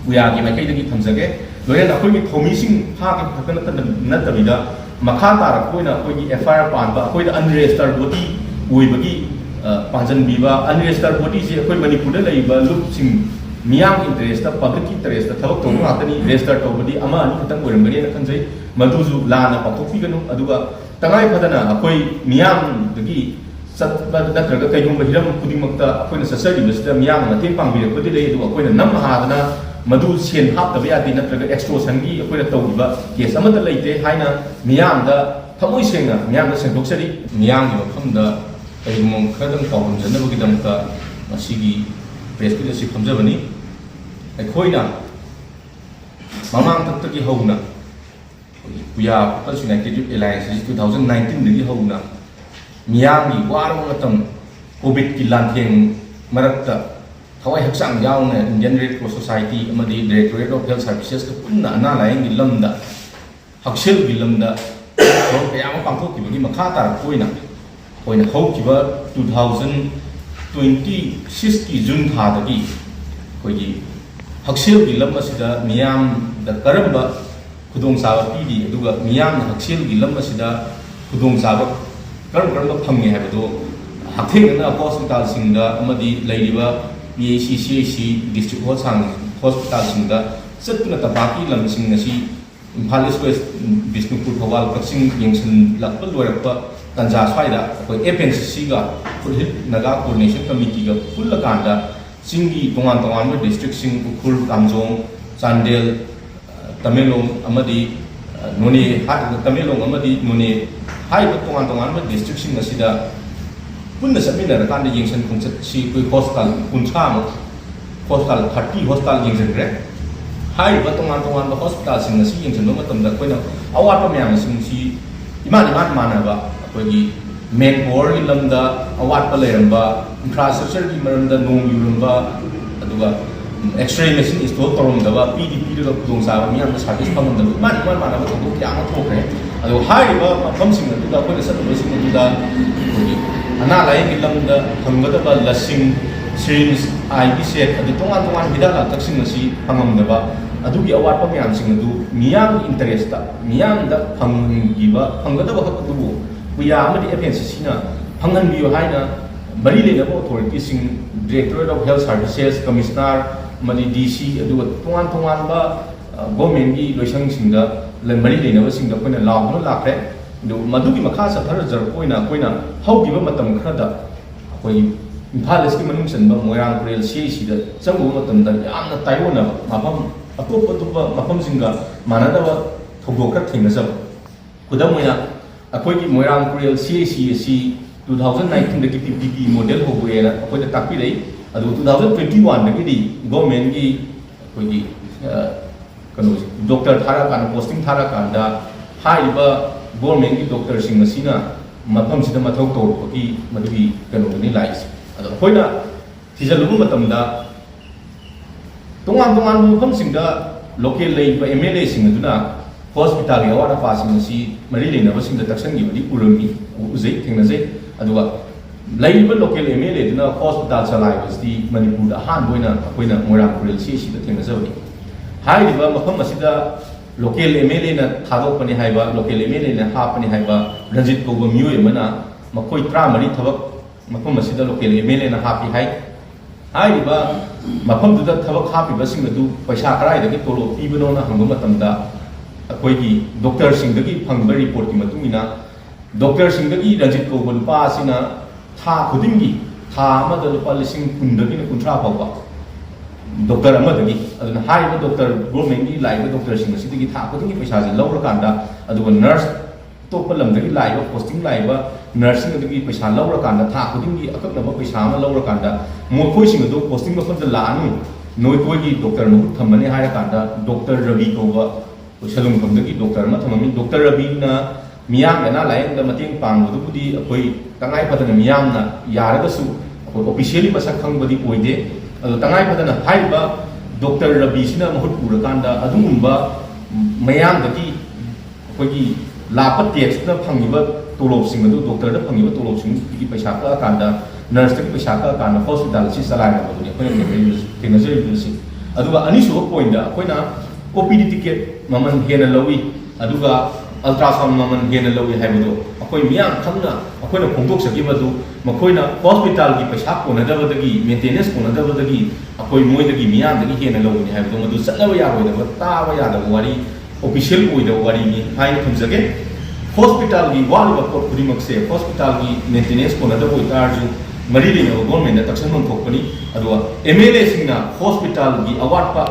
पुया की माइकई दगी थमजगे लोयन अखोई थोमीसिंग हा के फकन नतबिदा मखा तारक कोइना अखोई एफआईआर पानबा अखोई unregistered body ओइबगी पाजन Biba unregistered body से अखोई मणिपुर लइबा लुपसिंग मियाम इंटरेस्ट पब्लिक इंटरेस्ट थबक तो मातनी रजिस्टर तौबदी अमा अनि खतंग ओरमगनी न खंजै मधुजु लाना पाथोक्पिगनु अदुगा तंगाई फदना अखोई मियाम दगी सत्बा नत्रगा कयगुम हिरम खुदिमक्ता अखोइना ससरिबसदा मियाम मतें पांगबिरकबदी लई अदुगा अखोइना नम हादना मधु सेन हापतब यादे नत्रगा एक्सटोर्शनगी अखोइना तौबिबा केस अमता लैते हाइना मियामदा थमोइ सेंगा मियामदा सेंदोक्सरी मियामगी मफमदा कयगुम खरदंग पावहमजनबगीदमता मसिगी प्रेस की खमजबनी अखोइना ममांग तक हौना पुया पीपल्स यूनाइटेड एलायंस 2019 दगी हौना मियामी वारब मतम कोविड की लांथेंग मरक्ता थवाई हक्सांग यावना इंडियन रेड क्रॉस सोसाइटी अमदी डायरेक्टोरेट ऑफ हेल्थ सर्विसेस का पुन्ना अना लायंगी लमदा हक्सेल की लमदा थोर कयाम पांथोकिबगी मखा तारकोइना कोइना हौकिबा 2026 की जून थादगी कोई हक्सेल की लम असिदा मियाम द करंबा खुदोंग साबा पीदी अदुगा मियाम हक्सेल की लम असिदा खुदोंग साबा करंबा फंगे हैबदो हथेंगना हॉस्पिटल सिंगदा अमदी लैरिबा PAC CAC डिस्ट्रिक्ट हॉस्पिटल सिंगदा सत्तुना तपाकी लम सिंगसी इम्फाल ईस्ट वेस्ट बिष्णुपुर थौबाल कक्सिंग यंगसन लक्पल लोरक्पा तंजा स्वाइदा कोई FNCC का फुल नगा कोऑर्डिनेशन कमिटी का फुल कांदा सिंगी तोंगान तोंगान में डिस्ट्रिक्ट सिंग उखुल कामजोंग चांदेल तमेलोंग अमदी नोने तमेलोंग अमदी नोने हाई तोंगान तोंगान में डिस्ट्रिक्ट सिंग असिदा पुन्ना समिनर कांदा यंगसन खुंचत सी कोई हॉस्पिटल कुंछाम हॉस्पिटल 30 हॉस्पिटल यंगसन रे हाई तोंगान तोंगान में हॉस्पिटल सिंग असी यंगसन मतमदा कोइना अवाट म्याम सिंग सी इमान मानबा अखोई मेन पावर की लमदा अवाट लेरंबा इंफ्रास्ट्रक्चर की मरमदा नोंग युरंबा अदुगा एक्सरे मशीन इंस्टॉल तौरमदबा PDP दा खुदोंग साबा मियाम सर्विस फंगमदबा मान मानबा थोदोक क्या थोखरे अदु हाइबा मफमसिंग अदुदा अखोइना सतबसिंग अदुदा अखोई अना लायंगी लमदा फंगदबा लसिंग सिरिंज आईबी सेट अदु तोंगान तोंगान हिदाक लाक्तक्सिंग असी फंगमदबा अदुगी अवाट म्यामसिंग अदु मियाम इंटरेस्ट मियाम दा फंगीबा फंगदबा खतुबु पुया अमदी FNCC ना फंगनबियो हाइना मरी लेनबो अथॉरिटी सिंग directorate of health services commissioner मदी DC अदुगा तोंगान तोंगान बा गवर्नमेंट की लोइसंग सिंगदा मरी लेनबो सिंगदा कोइना लावनो लाखरे दु मदुगी मखा सफर जर कोइना हौगिबा मतम खरदा कोई इम्फाल इसकी मनुंग सनबा मोयांग रेल CAC दा चंगु मतमदा यामना ताइवोना मफम अतोप मफम सिंगा मानदबा थोगोका थेंगजब खुदम मोया अखोई Moirang Kurel CAC 2019 दगी PPP model होगोएना अखोई ताकपी रही अदु 2021 दगी गवर्नमेंट की अखोई कनो डॉक्टर थारा कान पोस्टिंग थारा कांदा हाइबा गवर्नमेंट की डॉक्टर सिंग असिना मफम सिदा मथौ तौरपगी मदुगी कनो नि लाइस अदु अखोइना थिजलुबु मतमदा तोंगान तोंगान मफम सिंगदा लोकल लेबा MLA सिंग अदुना हॉस्पिटल की अवाट अपासिंग असी मरी लेनबसिंग तक्संगी उरमी उजै थेंगनजै अदुगा लैब लोकल MLA दुना हॉस्पिटल चलाइबसदी मणिपुर अहानबोइना अखोइना मोयरांग कुरेल CAC दा थेंगनजबनी हाइबा मफम असिदा लोकल MLA ना थादोपनी हाइबा लोकल MLA ना हापनी हाइबा रंजित कोब मियोय मना मखोइ 13 थबक मफम असिदा लोकल MLA ना हापी हाइ हाइबा मफम दुदा थबक हापीबसिंग अदु पैसा कराइदगी तोलो पीबनोना हंगो मतमदा अखोई डॉक्टर सिंगदगी फंगबा रिपोर्ट की मतुंगिना डॉक्टर सिंगदगी रंजित कौबा लुपा असिना था खुदिंगी था अमदा लुपा लिसिंग कुंदगी कुंथ्रा फाउबा डॉक्टर अमदगी अदुना हाइबा डॉक्टर गवर्नमेंट की लाइबा डॉक्टर सिंग असिदगी था खुदिंगी पैसा जे लौरकांदा अदुगा नर्स तोप लमदगी लाइबा पोस्टिंग लाइबा नर्सिंग अदुगी पैसा लौरकांदा था खुदिंगी अककनबा पैसा अमा लौरकांदा मोखोइसिंग अदु पोस्टिंग मफमदा लानु नोइकोगी डॉक्टर महुत थमने हायरकांदा डॉक्टर रवि कौबा सलुंगफमदगी डॉक्टर थममी डॉक्टर रबीना मियामना लायंगदा मतेंग पांगबदुबुदी अखोई तंगाई फदना मियामना यारगसु अखोई ऑफिशियली मसक खंगबदी ओइदे अदो तंगाई फदना हाइबा डॉक्टर रबीसिना महुत पुरकांदा अदुगुंबा मयामदगी अखोई लापा टैक्सना फंगिबा तोलोबसिंग अदु डॉक्टर दा फंगिबा तोलोबसिंग की पैसा का कांदा नर्स की पैसा का कांदा हॉस्पिटल सि चलायना बदुनी अखोई थेंगनजरिबुसी aduga anisuba point da akoina OPD ticket maman hena lawi aduga ultrasound maman hena lawi haibado akoi miyam khamna akoina phongdok sakibadu makoina hospital gi paisa konadabadagi maintenance konadabadagi akoi moidagi miyam dagi hena lawi ni haibado madu chatnaba yaroida taba yada wari official oida wari ni hai thumjage hospital gi waliba pot khudimak se hospital gi maintenance konadabo tarju mari le government da taksan mon thokpani adwa MLA singna hospital gi award pa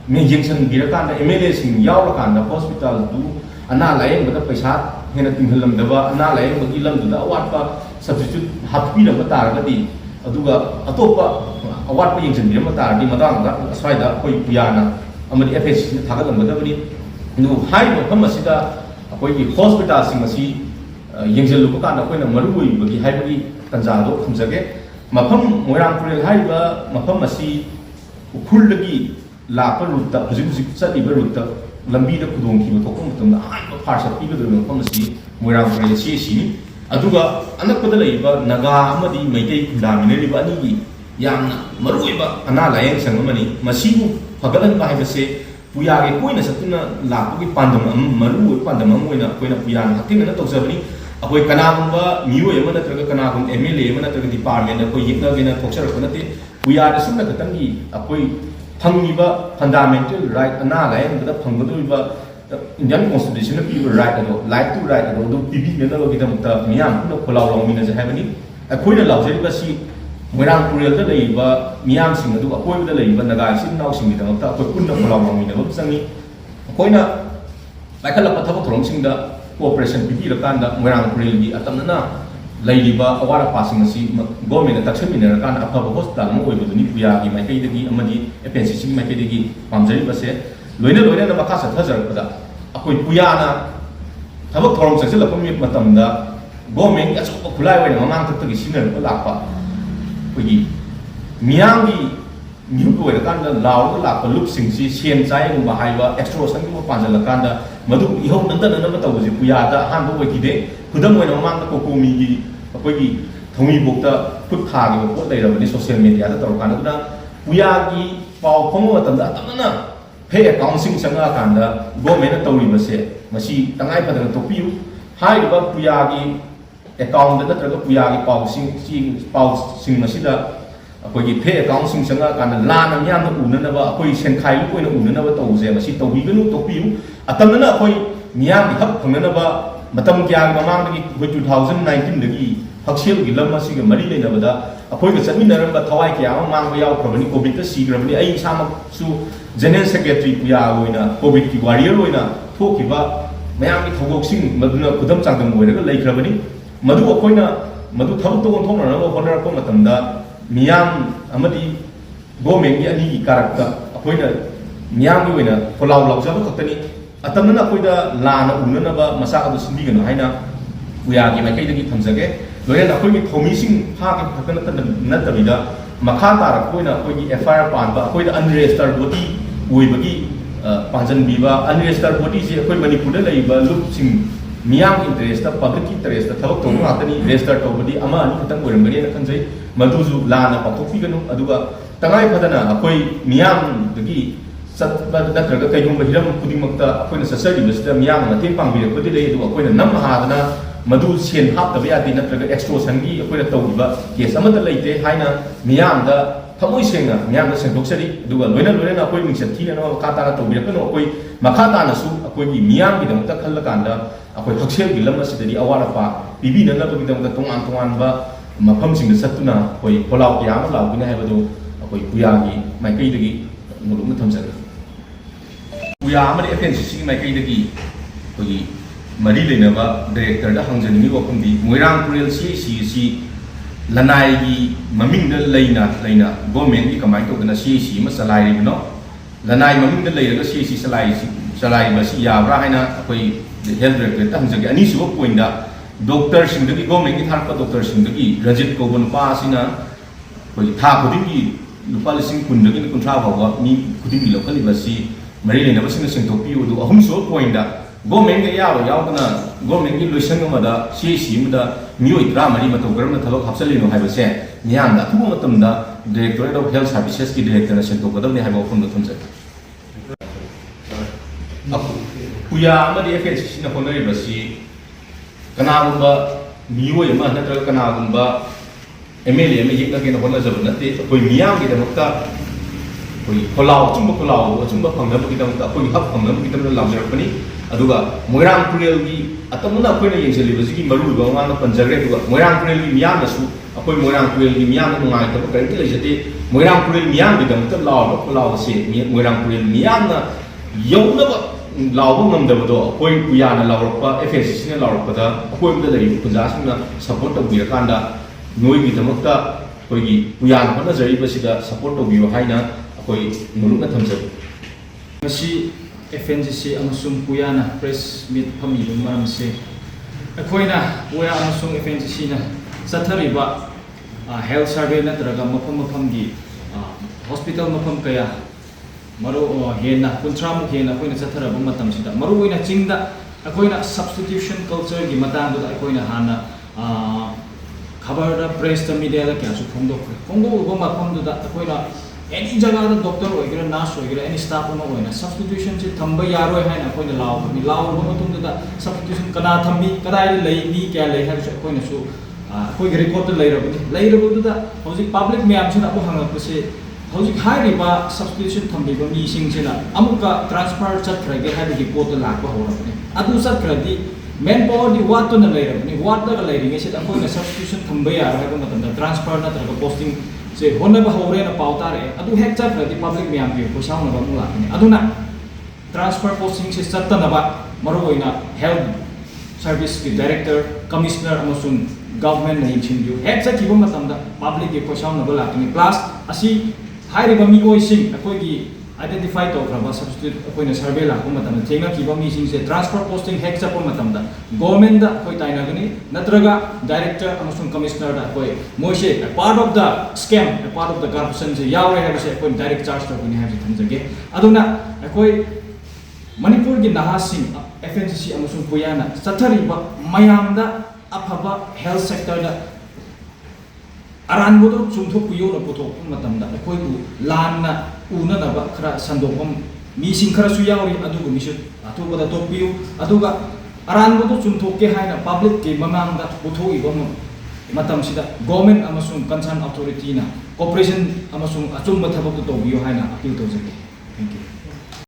me jingsan birakanda MLA sing yawrakanda hospital du ana laeng bada paisa hena timhalam daba ana laeng bagi lam da award pa substitute happy la bata gadi aduga atopa award pa jingsan birama ta di madang da swaida koi puyana amadi FH thagalam bada bani nu hai no hamasida koi gi hospital sing masi yengzel lu ka na koi na marui bagi hai bagi tanjado khumjage mafam moirang purel hai ba mafam masi ukhul lagi la pa rutta hujik chati ba rutta lambi da kudong ki thokko mutum da ai ba farsa pi ba do mafam masi moirang purel si aduga anak pada lai ba naga amadi maitai khundamine ri ba ni gi yamna marui ba ana layeng sangmani masi bu phagalan ba hai ba se puya ge koina satuna la pu gi pandam marui pandam moina koina puya na hakin na tokjabani akoi kanagumba miyo yama natraga kanagum MLA yama natraga department akoi yikna gina thoksarak nate puya da sumna katangi akoi phangniba fundamental right ana lain bada phangbaduiba Indian constitution na piba right ado right to right ado do pibi mena lo gidam ta miyam no kholaw long mina ja habani akoi na lawjeri ba si moirang purel da leiba miyam sing adu akoi da leiba naga sin naw sing gidam ta akoi kunna kholaw long mina ba sangi akoi na laikhala pathabak thorong sing da cooperation pipi rakanda moirang purel gi atamna lairiba awara passing asi government taksam minera kan afaba hospital mo oibu ni puya gi mai kai dagi amadi FNCC mai kai dagi pamjari ba se loina na makha sa thajar pada akoi puya na thabak thorom sakse lapam mi matam da government achu khulai wai na mamang tak gi sinar ba lakpa pugi miyang gi new ko da kan da law la pa lup sing si sien chai mu ba hai ba extortion gi mo panjal kan da madu ihom nan da na ba taw ji puya da han bo gi de kudam wai na mamang ko ko mi gi akoi gi thomi bok ta put kha gi ko dai ra ba ni social media da taw kan da puya gi pau phom ma tam da tamna pay accounting sanga kan da government taw ri ba se masi tangai pa da to piu hai ba puya gi account da tra ga puya gi pau sing masi da akoi gi pay accounting sanga kan la na nyam da un na ba akoi sen khai lu ko na un na ba taw je masi taw bi gnu to piu atam na akoi miyam gi hak phang na ba matam kya mamang gi 2019 dagi haksel gi lam masi ga mari le na ba da akoi ga chami na ram ba thawai kya mamang ba yaw khabani covid ta si grabani ai sama su general secretary puya oina covid ki warrior oina thoki ba mayam gi thogok sing maduna kudam changdam oina ga lai khrabani madu akoina madu thab to thong na ba honar ko matam da miyam amadi government gi ani gi karakta akoina miyam gi oina pholaw law jaba khaktani atamna akoida lana unna ba masa adu sindi ga haina puya gi mai kai dagi thamjage loina akoigi thomi sing ha gi thakana ta natabida makha tarak koina akoigi FIR pan ba akoida unregistered body oibagi panjan biba unregistered body je akoi manipur da leiba loop sing miyam interest ta public interest ta thabak tong atani registered to body ama ani khatang oirangani na khanjai maduju lana pakthokpi ganu aduga tangai phadana akoi miyam dagi satba natraga kaigumba hiram kudimakta akoina sasari besda miyam na te pangbi ko de le du akoina nam hadana madu sen hap ta ya di natraga extortion gi akoina tawdiba case amata leite haina miyam da thamoi senga miyam da sendok-sari duga loina na akoi mingset thina no kata na tawbi ko no akoi makata na su akoi gi miyam gi dam ta khalla kanda akoi haksel gi lam asidari awara pa bibi na ba gi dam ta tongan ba mafam sing satuna akoi polaw ya ma law gi na ha ba do akoi puya gi mai kai dagi mulum thamjan puya amadi FNCC mai kai dagi koi mari leina ba director da hangjani mi wakum di moirang purel si lanai gi maming da leina government gi kamai to na si ma salai ri no lanai maming da leira ga si salai ba si ya bra haina akoi health director ta hangjagi ani su point da doctor sing da gi government gi thar pa doctor sing da gi rajit ko bon pa sina koi tha khuding gi lupa lising kun da gi kun tha ba ni khuding gi lokali ba si mari leina ba sing sing to pi do ahum su point da government ga yaw kana government gi loisang ma da si ma da mioi tra mari ma to garam na thabak hapsali no hai ba se ꯃꯤꯌꯥꯝꯗ ꯑꯊꯨꯕ ꯃꯇꯝꯗ directorate of health ꯁꯥꯔꯚꯤꯁꯦꯁꯀꯤ ꯗꯥꯏꯔꯦꯛꯇꯔꯅ ꯁꯦꯡꯗꯣꯛꯀꯗꯕꯅꯤ ꯍꯥꯏꯕ ꯋꯥꯐꯝꯗꯣ ꯊꯝꯖꯒꯦ ꯄꯨꯌꯥ ꯑꯃꯗꯤ FNCCꯅ ꯍꯣꯠꯅꯔꯤꯕꯁꯤ ꯀꯅꯥꯒꯨꯝꯕ ꯃꯤꯑꯣꯏ ꯑꯃ ꯅꯠꯇ꯭ꯔꯒ ꯀꯅꯥꯒꯨꯝꯕ MLA ꯑꯃ ꯌꯦꯛꯅꯒꯦꯅ ꯍꯣꯠꯅꯖꯕ ꯅꯠꯇꯦ ꯑꯩꯈꯣꯏ ꯃꯤꯌꯥꯝꯒꯤꯗꯃꯛꯇ ꯑꯩꯈꯣꯏ ꯈꯣꯜꯂꯥꯎ ꯑꯆꯨꯝꯕ ꯐꯪꯅꯕꯒꯤꯗꯃꯛꯇ ꯑꯩꯈꯣꯏꯒꯤ ꯍꯛ ꯐꯪꯅꯕꯒꯤꯗꯃꯛꯇ ꯂꯥꯎꯖꯔꯛꯄꯅꯤ ꯑꯗꯨꯒ ꯃꯣꯏꯔꯥꯡ ꯇꯨꯔꯦꯜꯒꯤ ꯑꯇꯝꯅꯅ ꯑꯩꯈꯣꯏꯅ ꯌꯦꯡꯁꯤꯜꯂꯤꯕꯁꯤꯒꯤ ꯃꯔꯨꯑꯣꯏꯕ ꯋꯥꯉꯥꯡꯅ ꯄꯟꯖꯈ꯭ꯔꯦ ꯑꯗꯨꯒ ꯃꯣꯏꯔꯥꯡ ꯇꯨꯔꯦꯜꯒꯤ ꯃꯤꯌꯥꯝꯅꯁꯨ ꯑꯩꯈꯣꯏ ꯃꯣꯏꯔꯥꯡ ꯇꯨꯔꯦꯜꯒꯤ ꯃꯤꯌꯥꯝꯅ ꯅꯨꯡꯉꯥꯏꯇꯕ ꯀꯔꯤꯝꯇ ꯂꯩꯖꯗꯦ ꯃꯣꯏꯔꯥꯡ ꯇꯨꯔꯦꯜ ꯃꯤꯌꯥꯝꯒꯤꯗꯃꯛꯇ ꯂꯥꯎꯔꯤꯕ ꯈꯣꯜꯂꯥꯎ ꯑꯁꯤ ꯃꯣꯏꯔꯥꯡ ꯇꯨꯔꯦꯜ ꯃꯤꯌꯥꯝꯅ ꯌꯧꯅꯕ ꯂꯥꯎꯕ ꯉꯝꯗꯕꯗꯣ ꯑꯩꯈꯣꯏ ꯄꯨꯌꯥꯅ ꯂꯥꯎꯔꯛꯄ FNCCꯅ ꯂꯥꯎꯔꯛꯄꯗ ꯑꯀꯣꯏꯕꯗ ꯂꯩꯔꯤꯕ ꯈꯨꯟꯖꯥꯁꯤꯡꯅ ꯁꯄꯣꯔꯠ ꯇꯧꯕꯤꯔꯀꯥꯟꯗ ꯅꯣꯏꯒꯤꯗꯃꯛꯇ ꯑꯩꯈꯣꯏꯒꯤ ꯄꯨꯌꯥꯅ ꯍꯣꯠꯅꯖꯔꯤꯕꯁꯤꯗ ꯁꯄꯣꯔꯠ ꯇꯧꯕꯤꯌꯨ ꯍꯥꯏꯅ ꯑꯩꯈꯣꯏ ꯃꯔꯨꯞꯅ ꯊꯝꯖꯒꯦ ꯃꯁꯤ FNCC ꯑꯃꯁꯨꯡ ꯄꯨꯌꯥꯅ ꯄ꯭ꯔꯦꯁ ꯃꯤꯠ ꯐꯝꯃꯤꯕ ꯃꯔꯝꯁꯦ ꯑꯩꯈꯣꯏꯅ ꯄꯨꯌꯥ ꯑꯃꯁꯨꯡ FNCCꯅ ꯆꯠꯊꯔꯤꯕ ꯍꯦꯜꯊ ꯁꯔꯚꯦ ꯅꯠꯇ꯭ꯔꯒ ꯃꯐꯝ ꯃꯐꯝꯒꯤ ꯍꯣꯁꯄꯤꯇꯥꯜ ꯃꯐꯝ ꯀꯌꯥ ꯍꯦꯟꯅ 30ꯃꯨꯛ ꯍꯦꯟꯅ ꯑꯩꯈꯣꯏꯅ ꯆꯠꯊꯔꯕ ꯃꯇꯝꯁꯤꯗ ꯃꯔꯨꯑꯣꯏꯅ ꯆꯤꯡꯗ ꯑꯩꯈꯣꯏꯅ ꯁꯕꯁꯇꯤꯇ꯭ꯌꯨꯁꯟ ꯀꯜꯆꯔꯒꯤ ꯃꯇꯥꯡꯗꯨꯗ ꯑꯩꯈꯣꯏꯅ ꯍꯥꯟꯅ ꯈꯕꯔꯗ ꯄ꯭ꯔꯦꯁꯇ ꯃꯤꯗꯤꯌꯥꯗ ꯀꯌꯥꯁꯨ ꯐꯣꯡꯗꯣꯛꯈ꯭ꯔꯦ ꯐꯣꯡꯗꯣꯛꯎꯕ ꯃꯐꯝꯗꯨꯗ ꯑꯩꯈꯣꯏꯅ ꯑꯦꯅꯤ ꯖꯒꯥꯗ ꯗꯣꯛꯇꯔ ꯑꯣꯏꯒꯦꯔꯥ ꯅꯔꯁ ꯑꯣꯏꯒꯦꯔꯥ ꯑꯦꯅꯤ ꯁ꯭ꯇꯥꯐ ꯑꯃ ꯑꯣꯏꯅ ꯁꯕꯁꯇꯤꯇ꯭ꯌꯨꯁꯟꯁꯤ ꯊꯝꯕ ꯌꯥꯔꯣꯏ ꯍꯥꯏꯅ ꯑꯩꯈꯣꯏꯅ ꯂꯥꯎꯕꯅꯤ ꯂꯥꯎꯔꯕ ꯃꯇꯨꯡꯗꯨꯗ ꯁꯕꯁꯇꯤꯇ꯭ꯌꯨꯁꯟ ꯀꯅꯥ ꯊꯝꯃꯤ ꯀꯗꯥꯏꯗ ꯂꯩ ꯃꯤ ꯀꯌꯥ ꯂꯩ ꯍꯥꯏꯕꯁꯨ ꯑꯩꯈꯣꯏꯅꯁꯨ ꯑꯩꯈꯣꯏꯒꯤ ꯔꯦꯀꯣꯔꯗꯇ ꯂꯩꯔꯕꯅꯤ ꯂꯩꯔꯕꯗꯨꯗ ꯍꯧꯖꯤꯛ ꯄꯥꯕ꯭ꯂꯤꯛ ꯃꯌꯥꯝꯁꯤꯅ ꯑꯃꯨꯛ ꯍꯪꯉꯛꯄꯁꯦ ꯍꯧꯖꯤꯛ ꯍꯥꯏꯔꯤꯕ ꯁꯕꯁꯇꯤꯇ꯭ꯌꯨꯁꯟ ꯊꯝꯕꯤꯕ ꯃꯤꯁꯤꯡꯁꯤꯅ ꯑꯃꯨꯛꯀ ꯇ꯭ꯔꯥꯟꯁꯐꯔ ꯆꯠꯈ꯭ꯔꯒꯦ ꯍꯥꯏꯕꯒꯤ ꯄꯣꯠꯇ ꯂꯥꯛꯄ ꯍꯧꯔꯕꯅꯤ ꯑꯗꯨ ꯆꯠꯈ꯭ꯔꯗꯤ ꯃꯦꯟ ꯄꯥꯋꯔꯗꯤ ꯋꯥꯠꯇꯨꯅ ꯂꯩꯔꯕꯅꯤ ꯋꯥꯠꯂꯒ ꯂꯩꯔꯤꯉꯩꯁꯤꯗ ꯑꯩꯈꯣꯏꯅ ꯁꯕꯁꯇꯤꯇ꯭ꯌꯨꯁꯟ ꯊꯝꯕ ꯌꯥꯔꯣꯏ ꯍꯥꯏꯕ ꯃꯇꯝꯗ ꯇ꯭ꯔꯥꯟꯁꯐꯔ ꯅꯠꯇ꯭ꯔꯒ ꯄꯣꯁꯇꯤꯡ ꯁꯦ ꯍꯣꯠꯅꯕ ꯍꯧꯔꯦꯅ ꯄꯥꯎ ꯇꯥꯔꯛꯑꯦ ꯑꯗꯨ ꯍꯦꯛ ꯆꯠꯈ꯭ꯔꯗꯤ ꯄꯥꯕ꯭ꯂꯤꯛ ꯃꯌꯥꯝꯒꯤ ꯈꯨꯠꯁꯥꯎꯅꯕ ꯑꯃꯨꯛ ꯂꯥꯛꯀꯅꯤ ꯑꯗꯨꯅ ꯇ꯭ꯔꯥꯟꯁꯐꯔ ꯄꯣꯁꯇꯤꯡꯁꯦ ꯆꯠꯇꯅꯕ ꯃꯔꯨꯑꯣꯏꯅ ꯍꯦꯜꯊ ꯁꯔꯚꯤꯁꯀꯤ ꯗꯥꯏꯔꯦꯛꯇꯔ ꯀꯃꯤꯁꯅꯔ ꯑꯃꯁꯨꯡ ꯒꯚꯔꯟꯃꯦꯟꯠꯅ ꯌꯦꯡꯁꯤꯟꯕꯤꯌꯨ ꯍꯦꯛ ꯆꯠꯈꯤꯕ ꯃꯇꯝꯗ ꯄꯥꯕ꯭ꯂꯤꯛꯀꯤ ꯈꯨꯠꯁꯥꯎꯅꯕ ꯂꯥꯛꯀꯅꯤ ꯄ꯭ꯂꯁ ꯑꯁꯤ ꯍꯥꯏꯔꯤꯕ ꯃꯤꯑꯣꯏꯁꯤꯡ ꯑꯩꯈꯣꯏꯒꯤ ꯑꯥꯏꯗꯦꯟꯇꯤꯐꯥꯏ ꯇꯧꯈ꯭ꯔꯕ ꯁꯕꯁꯇꯤꯇ꯭ꯌꯨꯠ ꯑꯩꯈꯣꯏꯅ ꯁꯔꯚꯦ ꯂꯥꯛꯄ ꯃꯇꯝꯗ ꯊꯦꯡꯅꯈꯤꯕ ꯃꯤꯁꯤꯡꯁꯦ ꯇ꯭ꯔꯥꯟꯁꯐꯔ ꯄꯣꯁꯇꯤꯡ ꯍꯦꯛ ꯆꯠꯄ ꯃꯇꯝꯗ ꯒꯣꯔꯃꯦꯟꯠꯗ ꯑꯩꯈꯣꯏ ꯇꯥꯏꯅꯒꯅꯤ ꯅꯠꯇ꯭ꯔꯒ ꯗꯥꯏꯔꯦꯛꯇꯔ ꯑꯃꯁꯨꯡ ꯀꯃꯤꯁꯅꯔꯗ ꯑꯩꯈꯣꯏ ꯃꯣꯏꯁꯦ part of the scheme part of the ꯀꯔꯞꯁꯟꯁꯦ ꯌꯥꯎꯔꯦ ꯍꯥꯏꯕꯁꯦ ꯑꯩꯈꯣꯏꯅ ꯗꯥꯏꯔꯦꯛ ꯆꯥꯔꯖ ꯇꯧꯒꯅꯤ ꯍꯥꯏꯕꯁꯦ ꯊꯝꯖꯒꯦ ꯑꯗꯨꯅ ꯑꯩꯈꯣꯏ ꯃꯅꯤꯄꯨꯔꯒꯤ ꯅꯍꯥꯁꯤꯡ FNCC ꯑꯃꯁꯨꯡ ꯄꯨꯌꯥꯅ ꯆꯠꯊꯔꯤꯕ ꯃꯌꯥꯝꯗ ꯑꯐꯕ ꯍꯦꯜꯊ ꯁꯦꯛꯇꯔꯗ ꯑꯔꯥꯟꯕꯗꯣ ꯆꯨꯝꯊꯣꯛꯄꯤꯌꯨꯅ ꯄꯨꯊꯣꯛꯄ ꯃꯇꯝꯗ ꯑꯩꯈꯣꯏꯕꯨ ꯂꯥꯟꯅ ꯎꯅꯅꯕ ꯈꯔ ꯁꯟꯗꯣꯛꯄ ꯃꯤꯁꯤꯡ ꯈꯔꯁꯨ ꯌꯥꯎꯔꯤ ꯑꯗꯨꯕꯨ ꯃꯤꯁꯨ ꯑꯊꯨꯕꯗ ꯇꯣꯛꯄꯤꯌꯨ ꯑꯗꯨꯒ ꯑꯔꯥꯟꯕꯗꯣ ꯆꯨꯝꯊꯣꯛꯀꯦ ꯍꯥꯏꯅ ꯄꯥꯕ꯭ꯂꯤꯛꯀꯤ ꯃꯃꯥꯡꯗ ꯄꯨꯊꯣꯛꯏꯕ ꯃꯇꯝꯁꯤꯗ ꯒꯣꯔꯃꯦꯟꯠ ꯑꯃꯁꯨꯡ ꯀꯟꯁꯔꯟ ꯑꯣꯊꯣꯔꯤꯇꯤꯅ ꯀooperation ꯑꯃꯁꯨꯡ ꯑꯆꯨꯝꯕ ꯊꯕꯛꯇꯨ ꯇꯧꯕꯤꯌꯨ ꯍꯥꯏꯅ ꯑꯄꯤꯜ ꯇꯧꯖꯒꯦ ꯊꯦꯡꯛ ꯌꯨ